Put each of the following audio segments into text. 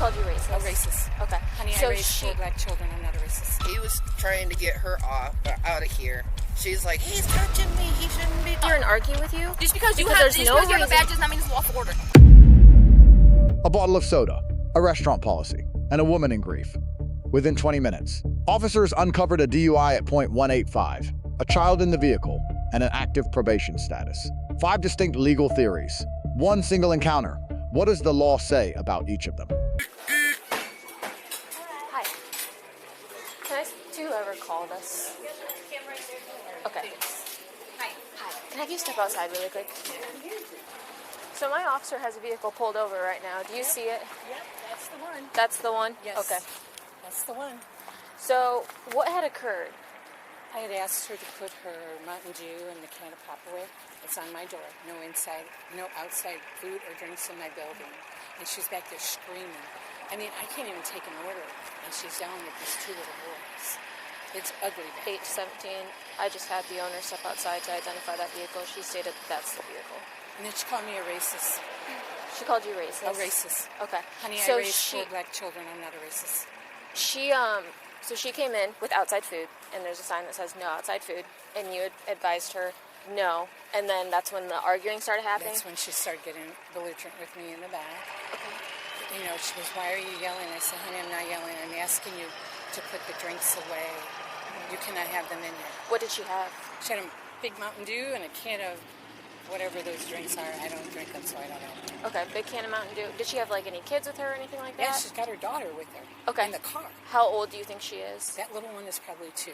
called you racist? A racist. Okay. Honey, I raised 4 black children. I'm not a racist. He was trying to get her out of here. She's like, he's touching me. He shouldn't be. You're in argue with you? Just because you have a badge does not mean it's lawful order. A bottle of soda, a restaurant policy, and a woman in grief. Within 20 minutes, officers uncovered a DUI at .185, a child in the vehicle, and an active probation status. 5 distinct legal theories. 1 single encounter. What does the law say about each of them? Hi. Can I speak to whoever called us? Okay. Hi. Can I have you step outside really quick? So my officer has a vehicle pulled over right now. Do you see it? Yep, that's the one. That's the one? Yes. Okay. That's the one. So what had occurred? I had asked her to put her Mountain Dew in the can of pop away. It's on my door. No outside food or drinks in my building. And she's back there screaming. I mean, I can't even take an order. And she's yelling at these 2 little boys. It's ugly. Page 17. I just had the owner step outside to identify that vehicle. She stated that's the vehicle. And then she called me a racist. She called you racist? A racist. Okay. Honey, so I raised 4 black children. I'm not a racist. So she came in with outside food, and there's a sign that says no outside food, and you advised her no, and then that's when the arguing started happening? That's when she started getting belligerent with me in the back. Okay. You know, she goes, why are you yelling? I said, honey, I'm not yelling. I'm asking you to put the drinks away. You cannot have them in here. What did she have? She had a big Mountain Dew and a can of whatever those drinks are. I don't drink them, so I don't know. Okay, big can of Mountain Dew. Did she have, like, any kids with her or anything like that? Yeah, she's got her daughter with her. Okay. In the car. How old do you think she is? That little one is probably 2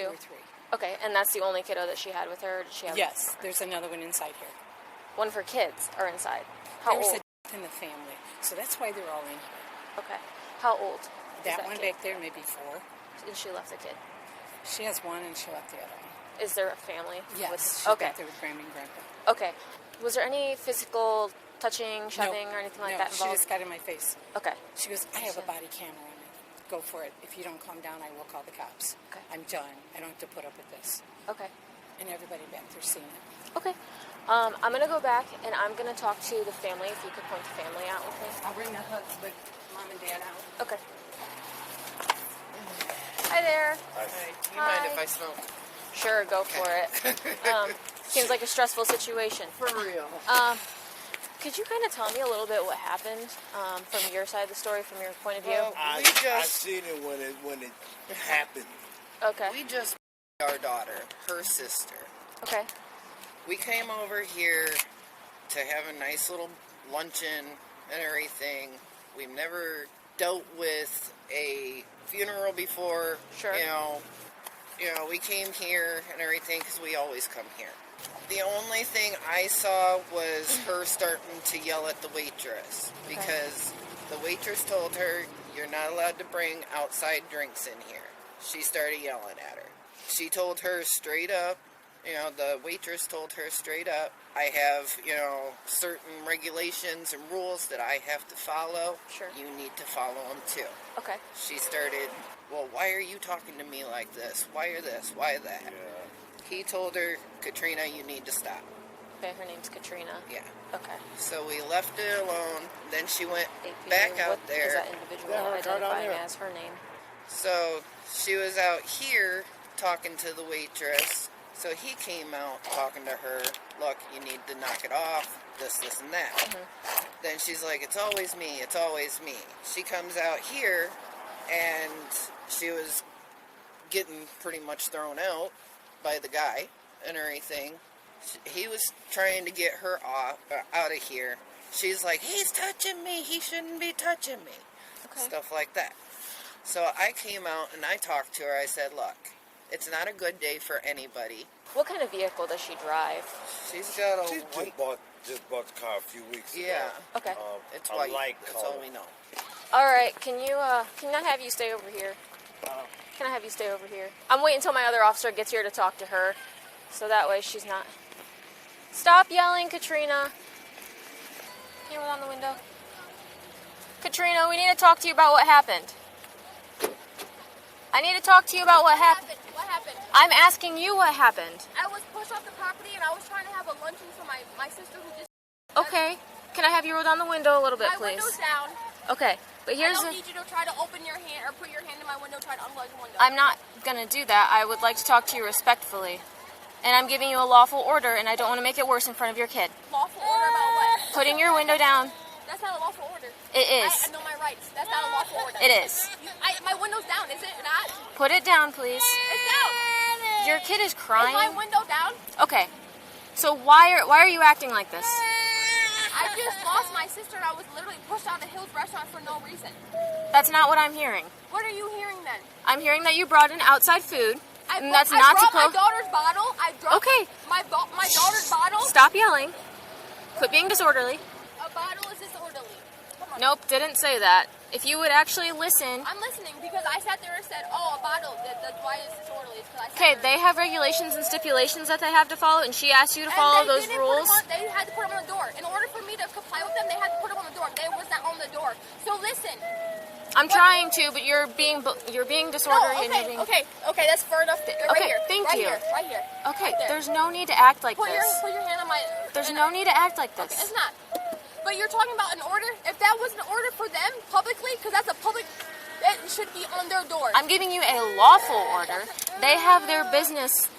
or 3. Okay, and that's the only kiddo that she had with her? Or did she have? Yes, there's another one inside here. One for kids are inside. How There was old? a in the family, so that's why they're all in here. Okay. How old? That one kid? back there, maybe 4. And she left the kid. She has 1 and she left the other one. Is there a family? Yes, she's okay. back there with Grandma and Grandpa. Okay. Was there any physical touching, shoving, or anything like that she involved? just got in my face. Okay. She goes, I have a body camera on me. Go for it. If you don't calm down, I will call the cops. Okay. I'm done. I don't have to put up with this. Okay. And everybody back there seeing it. Okay. I'm going to go back, and I'm going to talk to the family, if you could point the family out with me. I'll bring the mom and dad out. Okay. Hi there. Hi. Do you Hi. mind if I smoke? Sure, go for it. Seems like a stressful situation. For real. Could you kind of tell me a little bit what happened from your side of the story, from your point of view? Well, I seen it when it happened. Okay. We just our daughter, her sister. Okay. We came over here to have a nice little luncheon and everything. We've never dealt with a funeral before. Sure. You know, we came here and everything because we always come here. The only thing I saw was her starting to yell at the waitress because the waitress told her, you're not allowed to bring outside drinks in here. She started yelling at her. She told her straight up, the waitress told her straight up, I have, certain regulations and rules that I have to follow. Sure. You need to follow them too. Okay. She started, well, why are you talking to me like this? Why are this? Why that? Yeah. He told her, Katrina, you need to stop. Okay, her name's Katrina. Yeah. Okay. So we left it alone. Then she went AP, back out what there. is that individual identifying as her name? So she was out here talking to the waitress. So he came out talking to her, look, you need to knock it off, this, and that. Mm-hmm. Then she's like, it's always me, it's always me. She comes out here, and she was getting pretty much thrown out by the guy and everything. He was trying to get her out of here. She's like, he's touching me, he shouldn't be touching me. Okay. Stuff like that. So I came out and I talked to her. I said, look, it's not a good day for anybody. What kind of vehicle does she drive? She's got a She white... just bought the car a few weeks ago. Yeah. Okay. It's a white. light That's color. all we know. All right. Can I have you stay over here? Can I have you stay over here? I'm waiting until my other officer gets here to talk to her, so that way she's not... Stop yelling, Katrina. Can you roll down the window? Katrina, we need to talk to you about what happened. I need to talk to you about what happened. What happened? I'm asking you what happened. I was pushed off the property and I was trying to have a luncheon for my sister who just... Okay. Can I have you roll down the window a little bit, My please? window's down. Okay. But here's I don't need you to try to open your hand or put your hand in my window, try to unlock the window. I'm not gonna do that. I would like to talk to you respectfully. And I'm giving you a lawful order, and I don't want to make it worse in front of your kid. Lawful order about what? Putting your window down. That's not a lawful order. It is. I know my rights. That's not a lawful order. It is. My window's down, is it not? Put it down, please. It's down. Your kid is Is crying. my window down? Okay. So why are you acting like this? I just lost my sister and I was literally pushed out of the Hills restaurant for no reason. That's not what I'm hearing. What are you hearing then? I'm hearing that you brought in outside food, and that's I not dropped supposed. my daughter's bottle. I dropped Okay. my daughter's bottle. Stop yelling. Quit being disorderly. A bottle is disorderly. Come on. Nope, didn't say that. If you would actually listen. I'm listening because I sat there and said, "Oh, a bottle. That's why it's disorderly." It's 'cause I sat Okay, there they have regulations and stipulations that they have to follow, and she asked you to and follow they those didn't rules. They had to put them on the door. In order for me to comply with them, they had to put them on the door. They was not on the door. So listen. I'm trying to, but you're being disorderly No, and you're being. okay, that's fair enough. Right Okay, here, thank right you. Here, right here. Okay, right there. there's no need to act like Put this. your hand on my. There's no need to act like this. Okay, it's not. But you're talking about an order. If that was an order for them publicly, because that's a public, it should be on their door. I'm giving you a lawful order. They have their business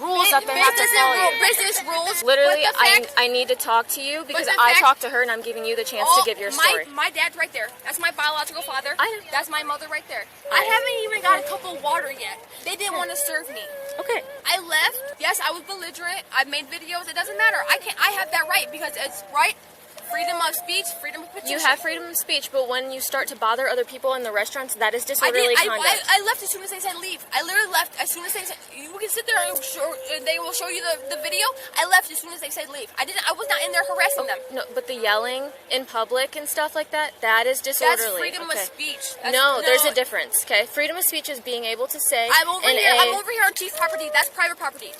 rules that they have to follow. Business rules. Literally, But the fact- I need to talk to you because the I fact- talked to her and I'm giving you the chance to give your story. My dad's right there. That's my biological father. I know. That's my mother right there. I haven't even got a cup of water yet. They didn't want to serve me. Okay. I left. Yes, I was belligerent. I made videos. It doesn't matter. I have that right because it's right. Freedom of speech, freedom of petition. You have freedom of speech, but when you start to bother other people in the restaurants, that is I disorderly did. conduct. I left as soon as they said leave. I literally left as soon as they said. You can sit there and they will show you the video. I left as soon as they said leave. I was not in there harassing them. No, but the yelling in public and stuff like that is disorderly. That's freedom okay. of speech. No, there's a difference. Okay, freedom of speech is being able to say. I'm over here on chief property. That's private property.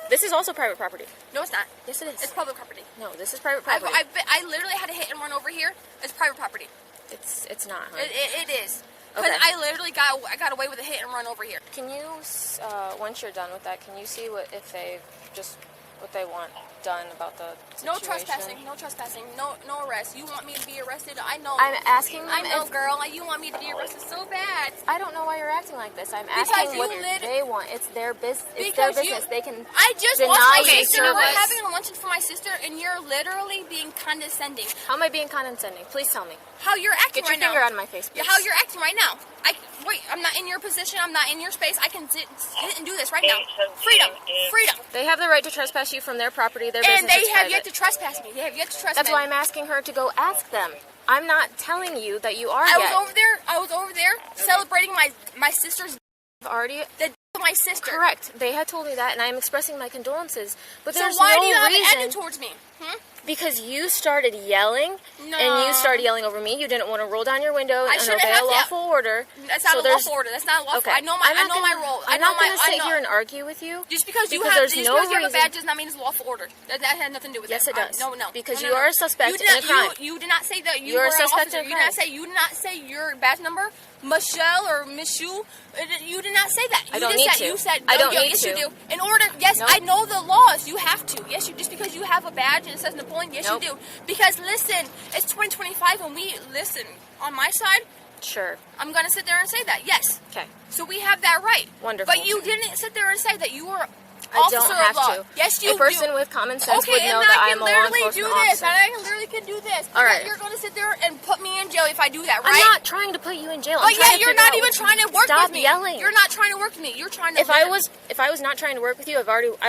This is also private property. No, it's not. Yes, it is. It's public property. No, this is private property. I literally had to hit and run over here. It's private property. It's not. Huh? It is. Because Okay. I literally got away with a hit and run over here. Can you, once you're done with that, can you see what they want done about the situation? No trespassing, no arrest. You want me to be arrested? I know. I'm asking them I know, if- girl. You want me to be arrested so bad. I don't know why you're acting like this. I'm Because asking you what lit- they want. It's their business. It's Because their you- business. They can I just deny lost my you sister. We're service. having a luncheon for my sister, and you're literally being condescending. How am I being condescending? Please tell me. How you're acting Get your right now. finger out of my face, please. How you're acting right now. Wait. I'm not in your position. I'm not in your space. I can sit and do this right now. Freedom. They have the right to trespass you from their property. Their And business they is have private. yet to trespass me. They have yet to trespass. That's why I'm asking her to go ask them. I'm not telling you that you are I yet. was over there celebrating my sister's Already. my sister. Correct. They had told me that, and I'm expressing my condolences. But So there's why no do you have reason. an attitude towards me? Because you started yelling, No. and you started yelling over me. You didn't want to roll down your window I and shouldn't obey have a to. lawful order. That's not So a there's- lawful order. That's not lawful. Okay. I know my role. I'm not going to sit here and argue with you. Just because you because have there's no because you have a reason- badge does not mean it's a lawful order. That has nothing to do with Yes, it. it does. No. Because No, you are a suspect you did in not, a crime. You did not say that you You're were a suspect an officer. in a You did not say your badge number, Michelle or Michou. You did not say that. I don't need to. You said I don't no, need yes, to. you do. In order, yes, Nope. I know the laws. You have to. Yes, you just because you have a badge and it says Napoleon. Yes, Nope. you do. Because listen, it's 2025 and we listen. On my side, Sure. I'm gonna sit there and say that. Yes. Okay. So we have that right. Wonderful. But you didn't sit there and say that you were I officer don't of have law. to. Yes, you A person do. with common sense Okay, would and know that I I'm can a law literally enforcement do this. officer. And I can literally can do this. All right. You're gonna sit there and put me in jail if I do that, right? I'm not trying to put you in jail. But I'm trying yeah, to you're figure not out even what- trying to work Stop with me. yelling. You're not trying to work with me. You're trying to. If I was not trying to work with you, I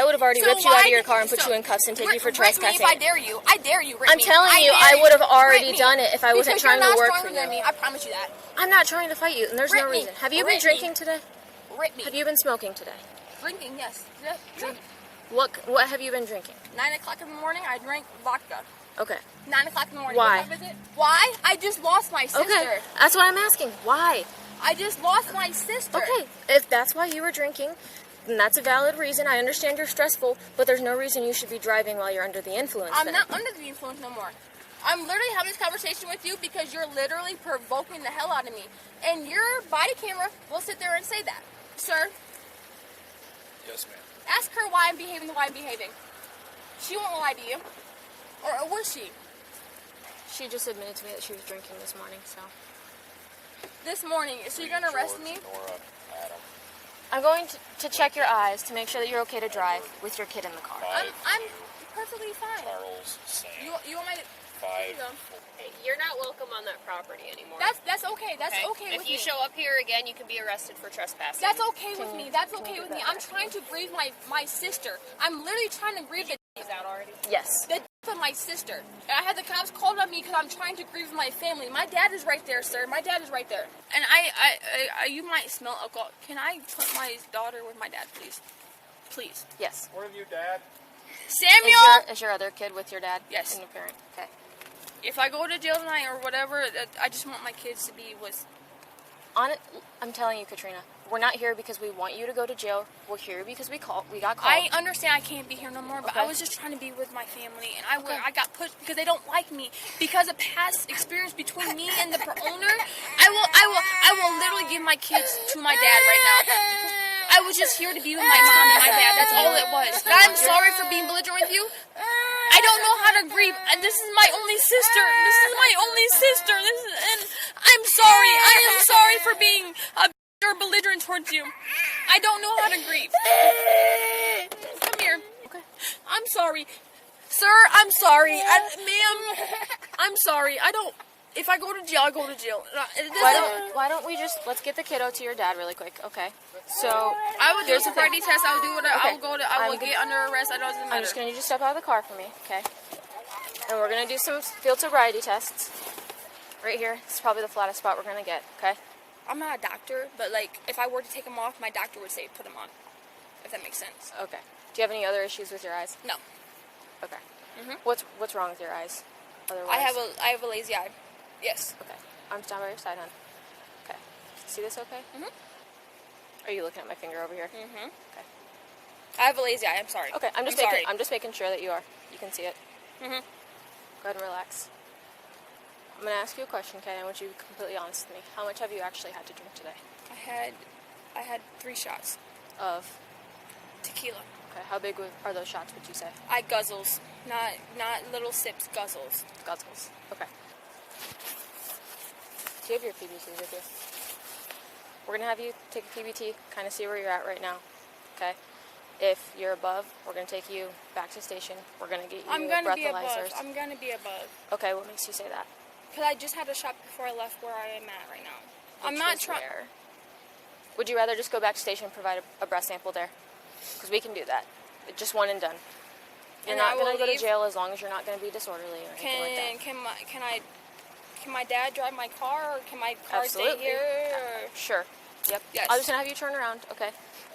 would have already ripped you out of your car and put you in cuffs and take you for trespassing. If I dare you, I dare you. Rip I'm me. telling you, dare I would have already Rip me. done it if I wasn't Because trying you're to not work stronger for than you. me. I promise you that. I'm not trying to fight you, and there's Rip no me. reason. Have you been Rip me. drinking today? Rip me. Have you been smoking today? Drinking? Yes. Yeah. Drink. What have you been drinking? 9 o'clock in the morning, I drank vodka. Okay. 9 o'clock in the morning. Why? What time is it? Why? I just lost my sister. Okay. That's what I'm asking. Why? I just lost my sister. Okay. If that's why you were drinking, then that's a valid reason. I understand you're stressful, but there's no reason you should be driving while you're under the influence. I'm then. not under the influence no more. I'm literally having this conversation with you because you're literally provoking the hell out of me. And your body camera will sit there and say that. Sir, Yes, ma'am. ask her why I'm behaving the way I'm behaving. She won't lie to you. Or was she? She just admitted to me that she was drinking this morning, so. this morning. So you're gonna arrest me? Nora, Adam. I'm going to check your eyes to make sure that you're okay to drive with your kid in the car. I'm perfectly fine. Charles, Sam. You want my? Five. Hey, you're not welcome on that property anymore. That's okay. That's okay with me. If you show up here again, you can be arrested for trespassing. That's okay with me. That's okay with me. I'm trying to grieve my sister. I'm literally trying to grieve the out already. Yes. The of my sister. And I had the cops called on me because I'm trying to grieve my family. My dad is right there, sir. My dad is right there. And I you might smell alcohol. Can I put my daughter with my dad, please? Please. Yes. Where are you, Dad? Samuel. Is your other kid with your dad? Yes. And your parent. Okay. If I go to jail tonight or whatever, I just want my kids to be with. I'm telling you, Katrina, we're not here because we want you to go to jail. We're here because we got called. I understand I can't be here no more, but Okay. I was just trying to be with my family, and I got pushed because they don't like me because of past experience between me and the owner. I will literally give my kids to my dad right now. I was just here to be with my mom and my dad. That's all it was. And I'm sorry for being belligerent with you. I don't know how to grieve. This is my only sister. And I'm sorry. I am sorry for being a or belligerent towards you. I don't know how to grieve. Come here. Okay. I'm sorry. Sir, I'm sorry. Ma'am, I'm sorry. If I go to jail, I go to jail. Why don't we just let's get the kiddo to your dad really quick? Okay. So I will do a sobriety test. I will do whatever. Okay. I will get under arrest. It doesn't matter. I'm just gonna need you to step out of the car for me, okay? And we're gonna do some field sobriety tests. Right here. This is probably the flattest spot we're gonna get, okay? I'm not a doctor, but like if I were to take them off, my doctor would say put them on. If that makes sense. Okay. Do you have any other issues with your eyes? No. Okay. Mhm. What's wrong with your eyes? Otherwise. I have a lazy eye. Yes. Okay. I'm down by your side, hon. Okay. See this okay? Mhm. Are you looking at my finger over here? Mhm. Okay. I have a lazy eye. I'm sorry. Okay. I'm just making sure that you can see it. Mhm. Go ahead and relax. I'm gonna ask you a question, okay? I want you to be completely honest with me. How much have you actually had to drink today? I had 3 shots Of. tequila. Okay. How big are those shots? Would you say? I guzzles, not little sips. Guzzles. Guzzles. Okay. Do you have your PBT with you? We're gonna have you take a PBT, kind of see where you're at right now. Okay. If you're above, we're gonna take you back to station. We're gonna get you I'm gonna be above. breathalyzers. I'm gonna be above. Okay. What makes you say that? Cause I just had a shot before I left where I am at right now. I'm Which not was trying. where? Would you rather just go back to station and provide a breath sample there? Because we can do that. Just one and done. You're And not I will going to go to leave? jail as long as you're not going to be disorderly or anything like that. Can my dad drive my car, or can my car Absolutely. stay here? Or? Sure. Yep. Yes. I'm just going to have you turn around. Okay.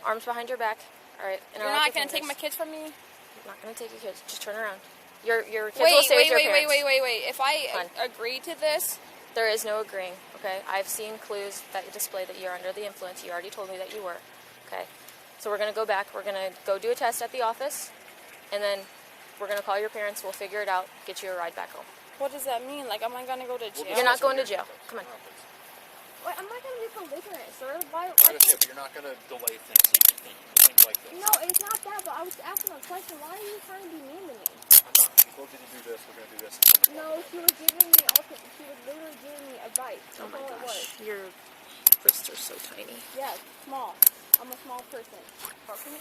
Arms behind your back. All right. And You're around not your gonna take my fingers. kids from me? I'm not going to take your kids. Just turn around. Your kids will stay with your parents. Wait. If I Fine. agree to this, There is no agreeing, okay? I've seen clues that display that you're under the influence. You already told me that you were, okay? So we're going to go back. We're going to go do a test at the office, and then we're going to call your parents. We'll figure it out, get you a ride back home. what does that mean? Like, am I gonna go to jail? You're not going to jail. Come on. Wait, I'm not gonna be belligerent, sir. Why? But you're not going to delay things like this. No, it's not that. But I was asking a question. Why are you trying to be mean to me? I'm not. She told you to do this. We're going to do this. No, she was giving me she was literally giving me advice. Oh my That's all it gosh, was. your wrists are so tiny. Yeah, small. I'm a small person. Bro, can you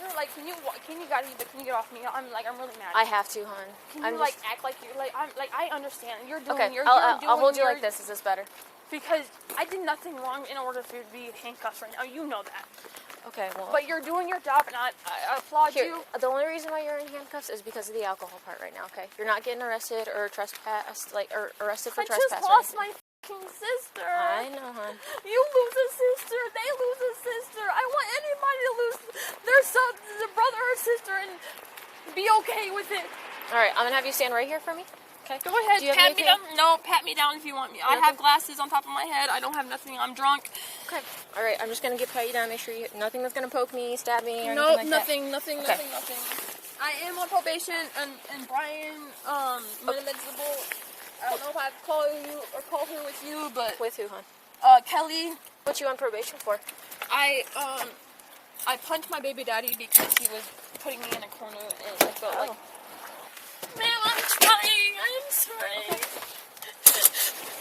get off me? I'm really mad. I have to, hon. Can you act like you're I understand. You're doing. Okay, You're I'll doing hold you your- like this. Is this better? Because I did nothing wrong in order for you to be handcuffed right now. You know that. Okay, well. But you're doing your job, and I applaud Here, you. the only reason why you're in handcuffs is because of the alcohol part right now, okay? You're not getting arrested or arrested for I trespassing. just lost my fucking sister. I know, hon. You lose a sister. They lose a sister. I want anybody to lose their brother or sister and be okay with it. All right, I'm gonna have you stand right here for me. Okay. Go ahead, Do you have pat me anything- down. No, pat me down if you want me. I have glasses on top of my head. I don't have nothing. I'm drunk. Okay. All right, I'm just gonna pat you down. Make sure nothing that's gonna poke me, stab me, or No, anything like that. nothing. I am on probation, and Brian, invincible. I don't know if I have to call you or call her with you, but With who, hon? Kelly, What you on probation for? I punched my baby daddy because he was putting me in a corner, and I felt like, ma'am, I'm trying. I am sorry.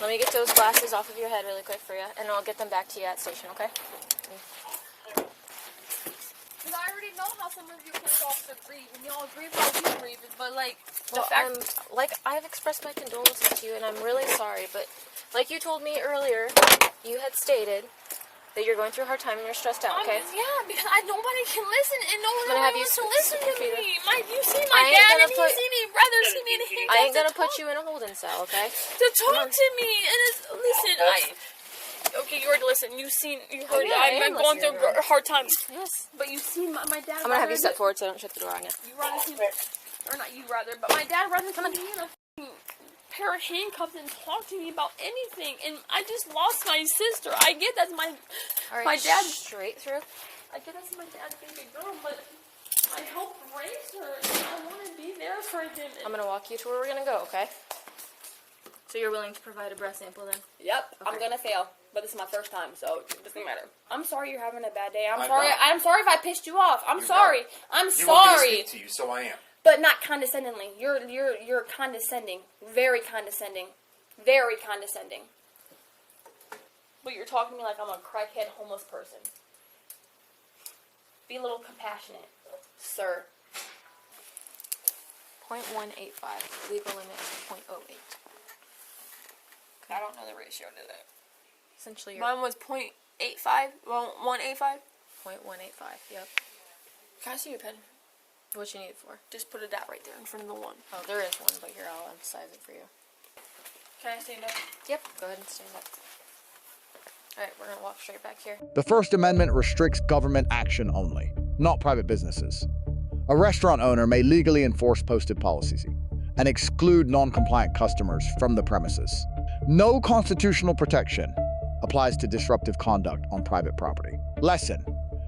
Let me get those glasses off of your head really quick for you, and I'll get them back to you at station, okay? Because I already know how some of you police officers grieve, and y'all grieve how you grieve, but like, Well, I've expressed my condolences to you, and I'm really sorry, but like you told me earlier, you had stated that you're going through a hard time and you're stressed out, okay? Yeah, because nobody can listen, and no one wants to listen to me. You see my I ain't dad, gonna and you see me brother, see me in handcuffs. I ain't gonna put you in a holding cell, okay? To talk to me, and listen, okay, you already listened. You heard that I'm going through a hard time. Yes. But you see my dad. I'm gonna have you step forward so I don't shut the door on you. You rather see me, or not you rather, but my dad rather see me in a pair of handcuffs and talk to me about anything. And I just lost my sister. I get that's my dad. Straight through. I get that's my dad's baby girl, but I helped raise her, and I want to be there for him. I'm gonna walk you to where we're gonna go, okay? So you're willing to provide a breath sample then? Yep, okay. I'm gonna fail, but this is my first time, so it doesn't matter. I'm sorry you're having a bad day. I'm sorry if I pissed you off. I'm sorry. I'm sorry. You want me to speak to you, so I am. But not condescendingly. You're condescending. Very condescending. Very condescending. But you're talking to me like I'm a crackhead homeless person. Be a little compassionate, sir. 0.185. Legal limit is 0.08. I don't know the ratio to that. Essentially, Mine was 0.85. Well, 185. 0.185. Yep. Can I see your pen? What you need it for? Just put a dot right there in front of the one. Oh, there is one, but here, I'll emphasize it for you. Can I stand up? Yep. Go ahead and stand up. Alright, we're gonna walk straight back here. The First Amendment restricts government action only, not private businesses. A restaurant owner may legally enforce posted policies and exclude non-compliant customers from the premises. No constitutional protection applies to disruptive conduct on private property. Lesson: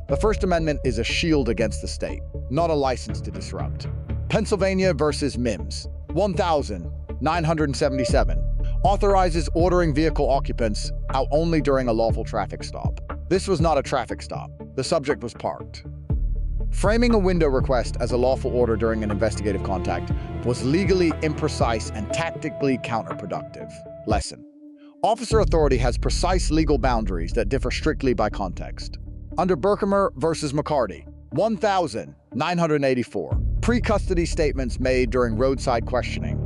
the First Amendment is a shield against the state, not a license to disrupt. Pennsylvania versus Mims, 1977, authorizes ordering vehicle occupants out only during a lawful traffic stop. This was not a traffic stop. The subject was parked. Framing a window request as a lawful order during an investigative contact was legally imprecise and tactically counterproductive. Lesson: officer authority has precise legal boundaries that differ strictly by context. Under Berkemer versus McCarty, 1984, pre-custody statements made during roadside questioning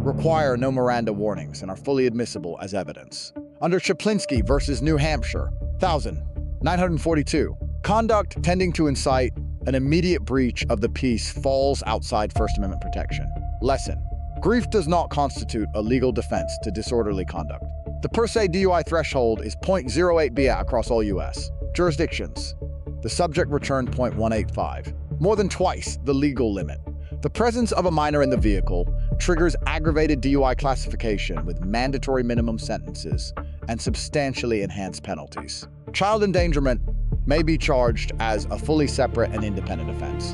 require no Miranda warnings and are fully admissible as evidence. Under Chaplinsky versus New Hampshire, 1942, conduct tending to incite an immediate breach of the peace falls outside First Amendment protection. Lesson: grief does not constitute a legal defense to disorderly conduct. The per se DUI threshold is 0.08 BA across all U.S. jurisdictions. The subject returned 0.185, more than twice the legal limit. The presence of a minor in the vehicle triggers aggravated DUI classification with mandatory minimum sentences and substantially enhanced penalties. Child endangerment may be charged as a fully separate and independent offense.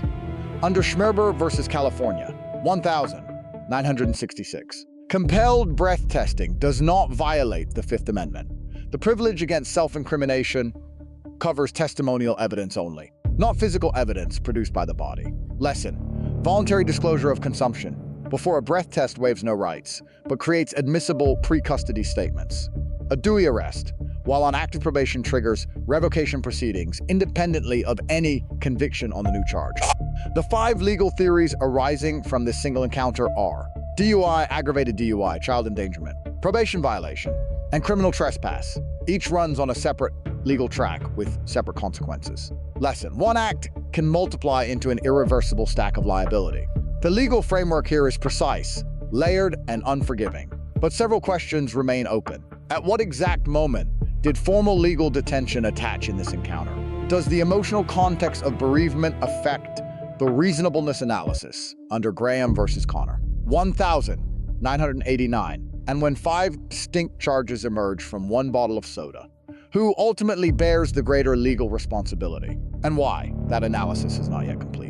Under Schmerber versus California, 1966, compelled breath testing does not violate the Fifth Amendment. The privilege against self-incrimination covers testimonial evidence only, not physical evidence produced by the body. Lesson: voluntary disclosure of consumption before a breath test waives no rights, but creates admissible pre-custody statements. A Dewey arrest, while on active probation, triggers revocation proceedings independently of any conviction on the new charge. The 5 legal theories arising from this single encounter are DUI, aggravated DUI, child endangerment, probation violation, and criminal trespass. Each runs on a separate legal track with separate consequences. Lesson: one act can multiply into an irreversible stack of liability. The legal framework here is precise, layered, and unforgiving, but several questions remain open. At what exact moment did formal legal detention attach in this encounter? Does the emotional context of bereavement affect the reasonableness analysis under Graham versus Connor, 1989, and when 5 distinct charges emerge from one bottle of soda? Who ultimately bears the greater legal responsibility, and why? That analysis is not yet complete.